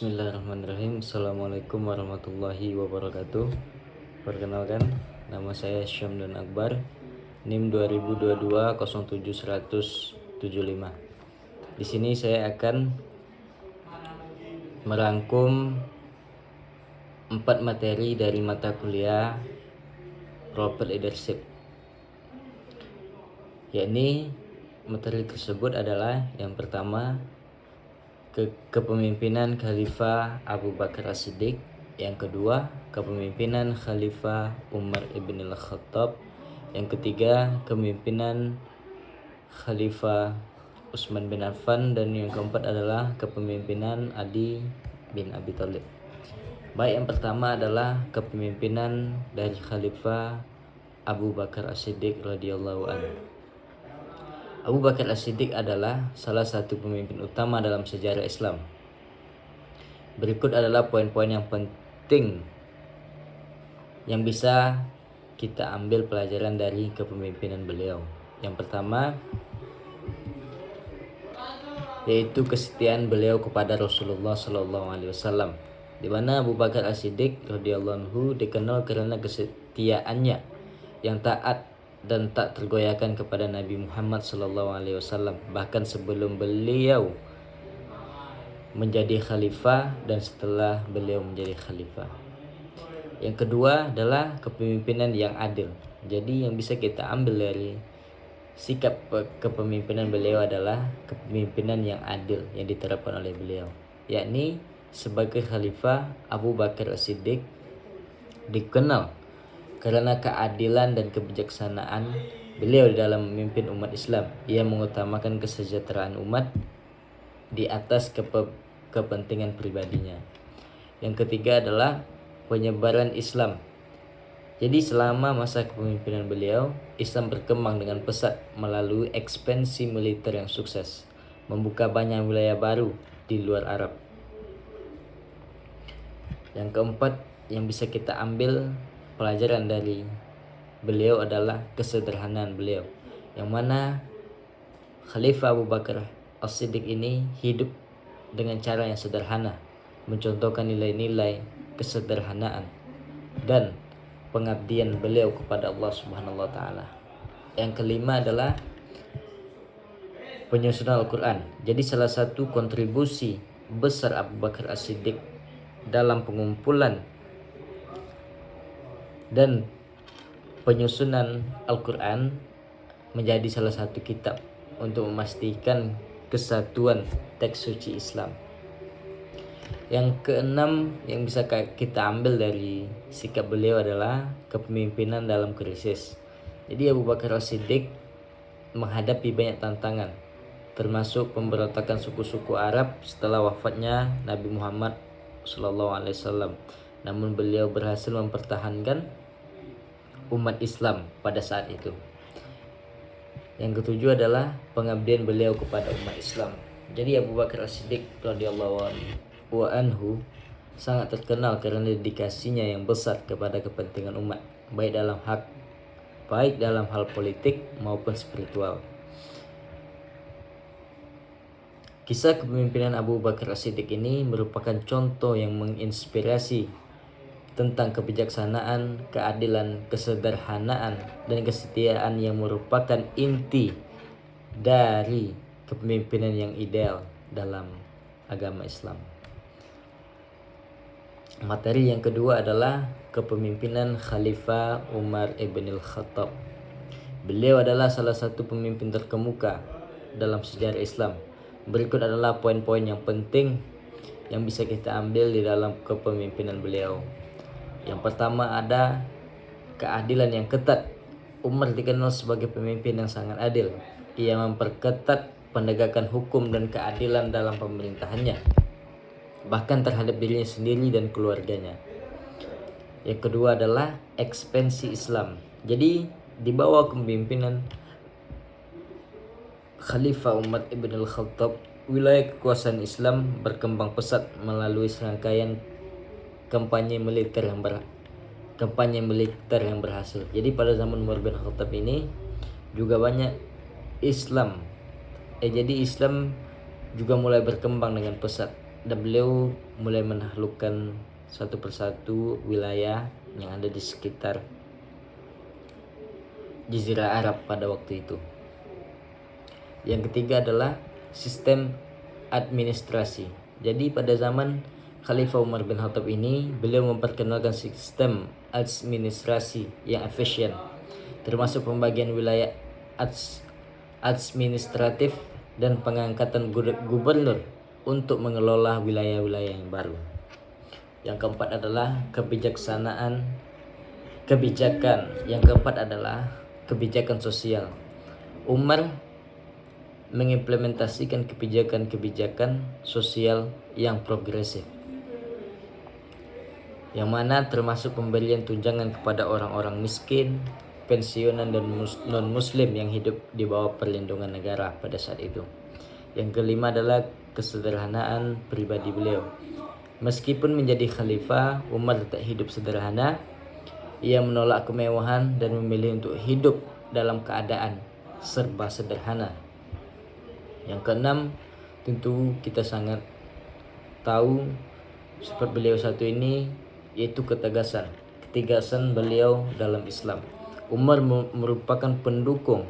Bismillahirrahmanirrahim. Assalamualaikum warahmatullahi wabarakatuh. Perkenalkan, nama saya Syamdan Akbar, NIM 2022 07 175. Di sini saya akan merangkum 4 materi dari mata kuliah Corporate Leadership. Yakni materi tersebut adalah yang pertama, kepemimpinan Khalifah Abu Bakar As-Siddiq. Yang kedua, kepemimpinan Khalifah Umar ibn al-Khattab. Yang ketiga, kepemimpinan Khalifah Utsman bin Affan. Dan yang keempat adalah kepemimpinan Ali bin Abi Thalib. Baik, yang pertama adalah kepemimpinan dari Khalifah Abu Bakar As-Siddiq radhiyallahu anhu. Abu Bakar As-Siddiq adalah salah satu pemimpin utama dalam sejarah Islam. Berikut adalah poin-poin yang penting yang bisa kita ambil pelajaran dari kepemimpinan beliau. Yang pertama, yaitu kesetiaan beliau kepada Rasulullah SAW, di mana Abu Bakar As-Siddiq radhiyallahu anhu dikenal karena kesetiaannya yang taat dan tak tergoyahkan kepada Nabi Muhammad SAW, bahkan sebelum beliau menjadi khalifah dan setelah beliau menjadi khalifah. Yang kedua adalah kepemimpinan yang adil. Jadi yang bisa kita ambil dari sikap kepemimpinan beliau adalah kepemimpinan yang adil yang diterapkan oleh beliau, yakni sebagai khalifah Abu Bakar As-Siddiq dikenal karena keadilan dan kebijaksanaan beliau di dalam memimpin umat Islam. Ia mengutamakan kesejahteraan umat di atas kepentingan pribadinya. Yang ketiga adalah penyebaran Islam. Jadi selama masa kepemimpinan beliau, Islam berkembang dengan pesat melalui ekspansi militer yang sukses, membuka banyak wilayah baru di luar Arab. Yang keempat yang bisa kita ambil pelajaran dari beliau adalah kesederhanaan beliau, yang mana Khalifah Abu Bakar As-Siddiq ini hidup dengan cara yang sederhana, mencontohkan nilai-nilai kesederhanaan dan pengabdian beliau kepada Allah Subhanahu wa taala. Yang kelima adalah penyusunan Al-Quran. Jadi salah satu kontribusi besar Abu Bakar As-Siddiq dalam pengumpulan dan penyusunan Al-Quran menjadi salah satu kitab untuk memastikan kesatuan teks suci Islam. Yang keenam yang bisa kita ambil dari sikap beliau adalah kepemimpinan dalam krisis. Jadi Abu Bakar As-Siddiq menghadapi banyak tantangan, termasuk pemberontakan suku-suku Arab setelah wafatnya Nabi Muhammad SAW. Namun beliau berhasil mempertahankan umat Islam pada saat itu. Yang ketujuh adalah pengabdian beliau kepada umat Islam. Jadi Abu Bakar As-Siddiq radhiyallahu anhu sangat terkenal karena dedikasinya yang besar kepada kepentingan umat, baik dalam hal politik maupun spiritual. Kisah kepemimpinan Abu Bakar As-Siddiq ini merupakan contoh yang menginspirasi tentang kebijaksanaan, keadilan, kesederhanaan, dan kesetiaan yang merupakan inti dari kepemimpinan yang ideal dalam agama Islam. Materi yang kedua adalah kepemimpinan Khalifah Umar ibn al-Khattab. Beliau adalah salah satu pemimpin terkemuka dalam sejarah Islam. Berikut adalah poin-poin yang penting yang bisa kita ambil di dalam kepemimpinan beliau. Yang pertama ada keadilan yang ketat. Umar dikenal sebagai pemimpin yang sangat adil. Ia memperketat penegakan hukum dan keadilan dalam pemerintahannya, bahkan terhadap dirinya sendiri dan keluarganya. Yang kedua adalah ekspansi Islam. Jadi di bawah kepemimpinan Khalifah Umar ibn al-Khattab, wilayah kekuasaan Islam berkembang pesat melalui serangkaian kampanye militer yang berhasil. Jadi pada zaman Umar bin Khattab ini juga banyak Islam juga mulai berkembang dengan pesat. dan beliau mulai menaklukkan satu persatu wilayah yang ada di sekitar Jazirah Arab pada waktu itu. Yang ketiga adalah sistem administrasi. Jadi pada zaman Khalifah Umar bin Khattab ini, beliau memperkenalkan sistem administrasi yang efisien, termasuk pembagian wilayah administratif dan pengangkatan gubernur untuk mengelola wilayah-wilayah yang baru. Yang keempat adalah kebijakan. Yang keempat adalah kebijakan sosial. Umar mengimplementasikan kebijakan sosial yang progresif, yang mana termasuk pemberian tunjangan kepada orang-orang miskin, pensiunan dan non-muslim yang hidup di bawah perlindungan negara pada saat itu. Yang kelima adalah kesederhanaan pribadi beliau. Meskipun menjadi khalifah, Umar tetap hidup sederhana. Ia menolak kemewahan dan memilih untuk hidup dalam keadaan serba sederhana. Yang keenam, tentu kita sangat tahu sifat beliau satu ini, yaitu ketegasan beliau dalam Islam. Umar merupakan pendukung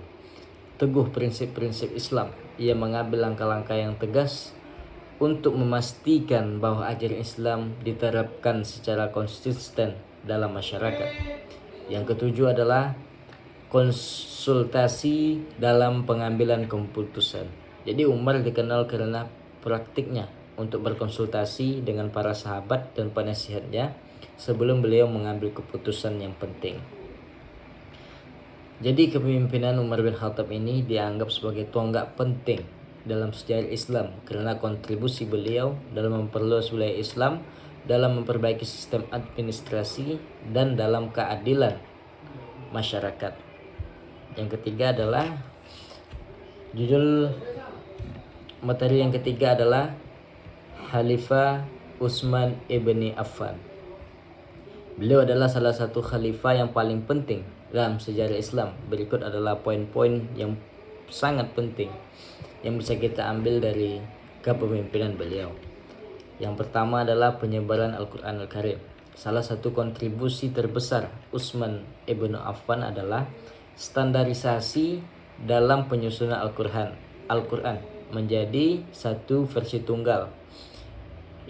teguh prinsip-prinsip Islam. Ia mengambil langkah-langkah yang tegas untuk memastikan bahwa ajaran Islam diterapkan secara konsisten dalam masyarakat. Yang ketujuh adalah konsultasi dalam pengambilan keputusan. Jadi Umar dikenal karena praktiknya untuk berkonsultasi dengan para sahabat dan penasihatnya sebelum beliau mengambil keputusan yang penting. Jadi kepemimpinan Umar bin Khattab ini dianggap sebagai tonggak penting dalam sejarah Islam karena kontribusi beliau dalam memperluas wilayah Islam, dalam memperbaiki sistem administrasi, dan dalam keadilan masyarakat. Yang ketiga adalah materi yang ketiga adalah Khalifah Utsman ibni Affan. Beliau adalah salah satu khalifah yang paling penting dalam sejarah Islam. Berikut adalah poin-poin yang sangat penting yang bisa kita ambil dari kepemimpinan beliau. Yang pertama adalah penyebaran Al-Quran Al-Karim. Salah satu kontribusi terbesar Utsman ibn Affan adalah standarisasi dalam penyusunan Al-Quran menjadi satu versi tunggal.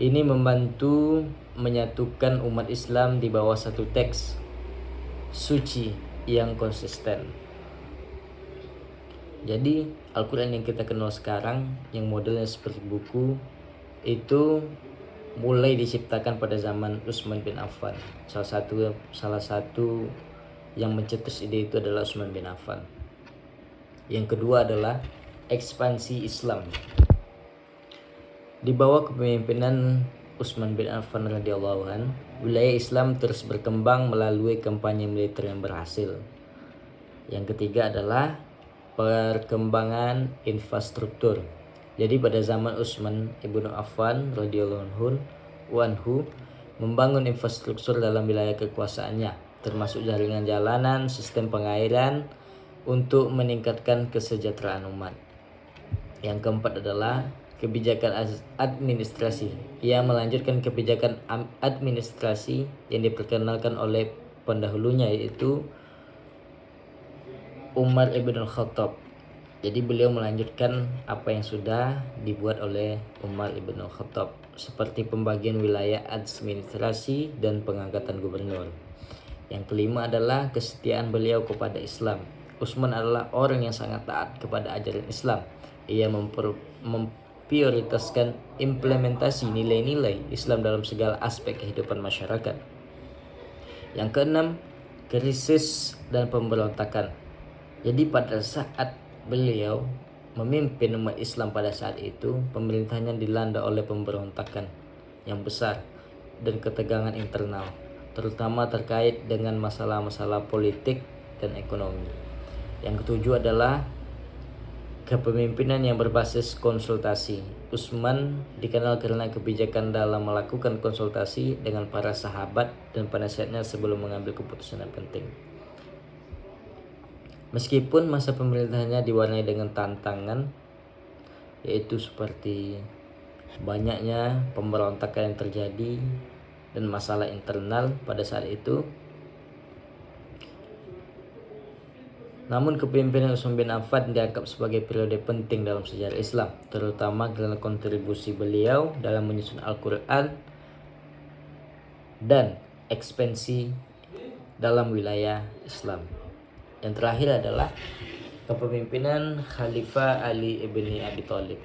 Ini membantu menyatukan umat Islam di bawah satu teks suci yang konsisten. Jadi Al-Quran yang kita kenal sekarang, yang modelnya seperti buku, itu mulai diciptakan pada zaman Utsman bin Affan. Salah satu yang mencetus ide itu adalah Utsman bin Affan. Yang kedua adalah ekspansi Islam. Di bawah kepemimpinan Utsman bin Affan radhiyallahu an, wilayah Islam terus berkembang melalui kampanye militer yang berhasil. Yang ketiga adalah perkembangan infrastruktur. Jadi pada zaman Utsman ibn Affan radhiyallahu anhu membangun infrastruktur dalam wilayah kekuasaannya, termasuk jaringan jalanan, sistem pengairan untuk meningkatkan kesejahteraan umat. Yang keempat adalah kebijakan administrasi. Ia melanjutkan kebijakan administrasi yang diperkenalkan oleh pendahulunya, yaitu Umar ibn Khattab. Jadi beliau melanjutkan apa yang sudah dibuat oleh Umar ibn Khattab, seperti pembagian wilayah administrasi dan pengangkatan gubernur. Yang kelima adalah kesetiaan beliau kepada Islam. Utsman adalah orang yang sangat taat kepada ajaran Islam. Ia memprioritaskan implementasi nilai-nilai Islam dalam segala aspek kehidupan masyarakat. Yang keenam, krisis dan pemberontakan. Jadi pada saat beliau memimpin umat Islam pada saat itu, pemerintahnya dilanda oleh pemberontakan yang besar dan ketegangan internal, terutama terkait dengan masalah-masalah politik dan ekonomi. Yang ketujuh adalah kepemimpinan yang berbasis konsultasi. Utsman dikenal karena kebijakan dalam melakukan konsultasi dengan para sahabat dan penasihatnya sebelum mengambil keputusan yang penting. Meskipun masa pemerintahannya diwarnai dengan tantangan, yaitu seperti banyaknya pemberontakan yang terjadi dan masalah internal pada saat itu. Namun kepemimpinan Utsman bin Affan dianggap sebagai periode penting dalam sejarah Islam, terutama karena kontribusi beliau dalam menyusun Al-Quran dan ekspansi dalam wilayah Islam. Yang terakhir adalah kepemimpinan Khalifah Ali ibn Abi Thalib.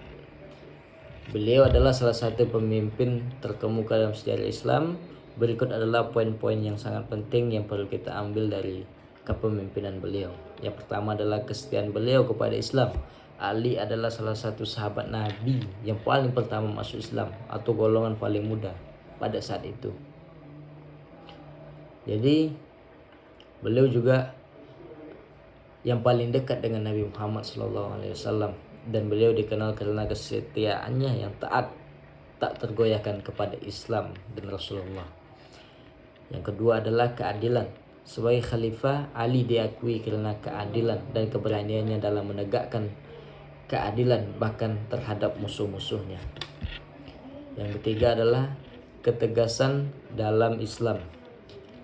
Beliau adalah salah satu pemimpin terkemuka dalam sejarah Islam. Berikut adalah poin-poin yang sangat penting yang perlu kita ambil dari kepemimpinan beliau. Yang pertama adalah kesetiaan beliau kepada Islam. Ali adalah salah satu sahabat Nabi yang paling pertama masuk Islam atau golongan paling muda pada saat itu. Jadi beliau juga yang paling dekat dengan Nabi Muhammad SAW, dan beliau dikenal karena kesetiaannya yang taat, tak tergoyahkan kepada Islam dan Rasulullah. Yang kedua adalah keadilan. Sebagai khalifah, Ali diakui karena keadilan dan keberaniannya dalam menegakkan keadilan bahkan terhadap musuh-musuhnya. Yang ketiga adalah ketegasan dalam Islam.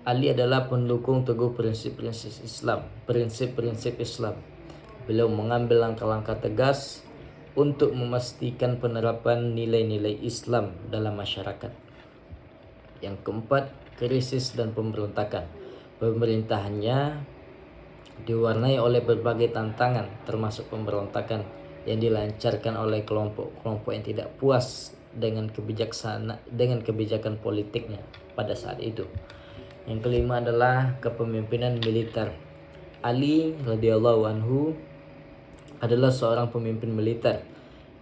Ali adalah pendukung teguh prinsip-prinsip Islam. Beliau mengambil langkah-langkah tegas untuk memastikan penerapan nilai-nilai Islam dalam masyarakat. Yang keempat, krisis dan pemberontakan. Pemerintahannya diwarnai oleh berbagai tantangan, termasuk pemberontakan yang dilancarkan oleh kelompok-kelompok yang tidak puas dengan kebijakan politiknya pada saat itu. Yang kelima adalah kepemimpinan militer. Ali radhiyallahu anhu adalah seorang pemimpin militer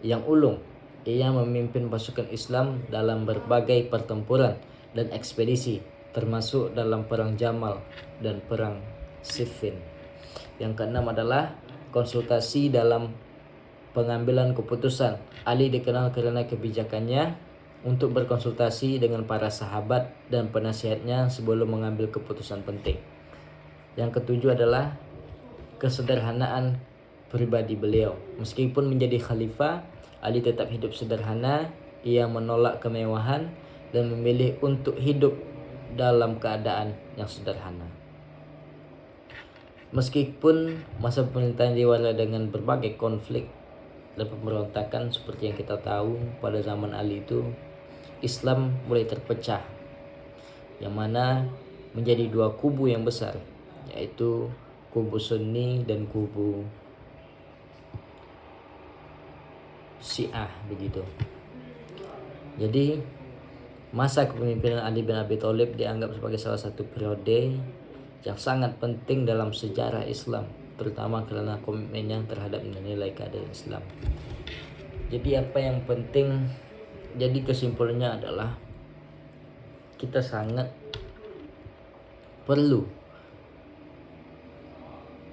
yang ulung. Ia memimpin pasukan Islam dalam berbagai pertempuran dan ekspedisi, termasuk dalam perang Jamal dan perang Siffin. Yang keenam adalah konsultasi dalam pengambilan keputusan. Ali dikenal karena kebijakannya untuk berkonsultasi dengan para sahabat dan penasihatnya sebelum mengambil keputusan penting. Yang ketujuh adalah kesederhanaan pribadi beliau. Meskipun menjadi khalifah, Ali tetap hidup sederhana. Ia menolak kemewahan dan memilih untuk hidup dalam keadaan yang sederhana. Meskipun masa pemerintahan diwarnai dengan berbagai konflik dan pemberontakan seperti yang kita tahu, pada zaman Ali itu Islam mulai terpecah, yang mana menjadi dua kubu yang besar, yaitu kubu Sunni dan kubu Syiah begitu. Jadi masa kepemimpinan Ali bin Abi Thalib dianggap sebagai salah satu periode yang sangat penting dalam sejarah Islam, terutama karena komitmennya terhadap nilai keadilan Islam. Jadi apa yang penting, jadi kesimpulannya adalah kita sangat perlu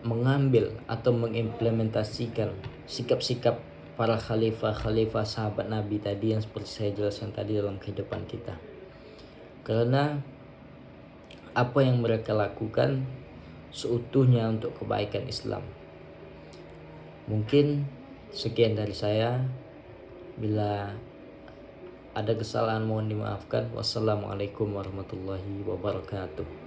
mengambil atau mengimplementasikan sikap-sikap para khalifah sahabat Nabi tadi yang seperti saya jelaskan tadi dalam kehidupan kita. Karena apa yang mereka lakukan seutuhnya untuk kebaikan Islam. Mungkin sekian dari saya. Bila ada kesalahan mohon dimaafkan. Wassalamualaikum warahmatullahi wabarakatuh.